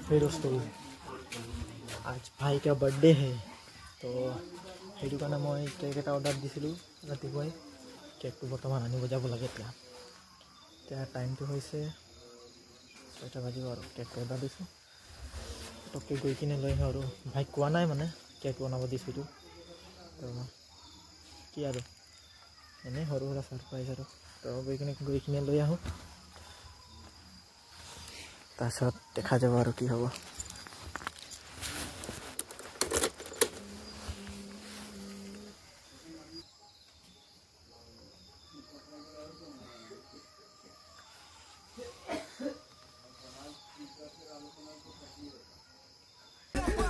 हे दोस्तों आज भाई का बर्थडे है तो সেইটো কাৰণে মই কেক এটা অৰ্ডাৰ দিছিলোঁ ৰাতিপুৱাই কেকটো বৰ্তমান আনি বজাব লাগে এতিয়া টাইমটো হৈছে 6টা বাজিব আৰু কেকটো অৰ্ডাৰ দিছোঁ পটককৈ গৈ কিনে লৈ আহোঁ আৰু ভাইক কোৱা নাই মানে কেক বনাব দিছোঁ তো কি আৰু এনেই সৰু সুৰা ছাৰপ্ৰাইজ আৰু তো গৈ কিনে লৈ আহোঁ তাৰপিছত দেখা যাব আৰু কি হ'ব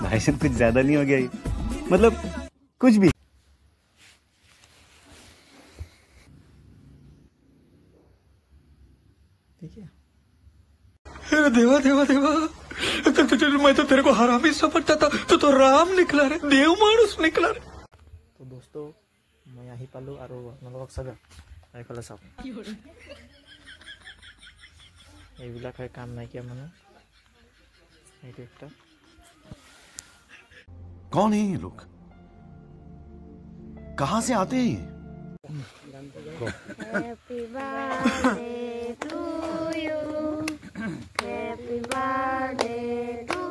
भाई साहब कुछ ज्यादा नहीं हो गया ये? मतलब कुछ भी ठीक है देवा देवा देवा मैं तो तेरे को हरामी समझता था तो राम निकला रे देव मानुस निकला रे तो दोस्तों मैं आही पालो और আপোনালোকক চাগে এইফালে চাওক এইবিলাক কাম নাইকিয়া মানে এইটো একটা कौन है ये लोग कहां से आते हैं Happy birthday to you. Happy birthday to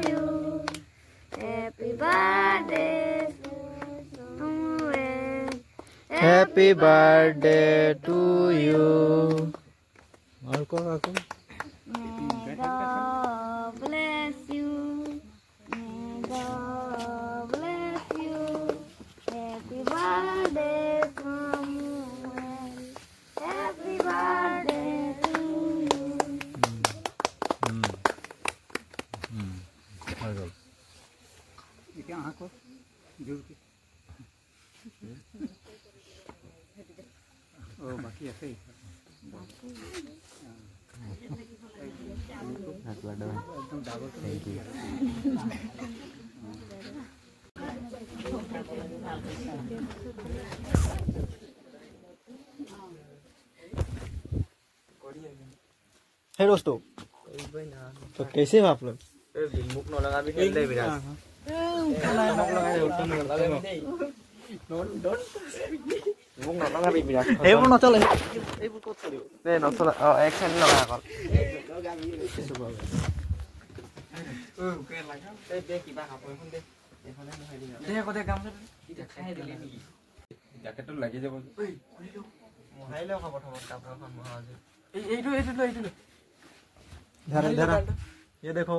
you. Happy birthday to you. Happy birthday to you और को May God bless you. May God bless you. Happy birthday from you. Happy birthday to you. क्या आँख को जुड़ के ओ बाकी ऐसे ही एकदम डाबर थैंक यू हे दोस्तों तो कैसे हो आप लोग मुख न लगा भी खेल दे विराट मुख लगा दे उल्टा नहीं करता मुख न लगा भी विराट এইবোৰ নচলে এইবোৰ ক'ত কৰিব দে নচলা এক সেকেন্ড লगा कर দে দে কিবা কাপোৰ এখন দে এখনে নহয় দিনা দে কতে কাম এটা খাই দিলে নেকি জ্যাকেটটো লাগি যাব ওই খুলিলো মহাইলে খাব প্ৰথমত কাপোৰখন মহা আছে এইটো इधर ये देखो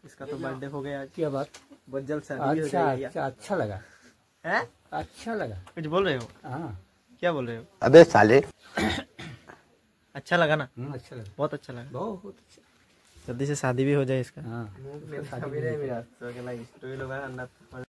इसका तो बर्थडे हो गया आज क्या बात बहुत जल्द शादी हो जाएगी अच्छा लगा हैं अच्छा लगा कुछ बोल रहे हो हाँ क्या बोल रहे हो अबे साले अच्छा लगा ना अच्छा लगा बहुत अच्छा लगा बहुत अच्छा जल्दी से शादी भी हो जाए इसका हाँ मुख में खाबी रे विराट तो के लागि स्टोरी लगा अंदर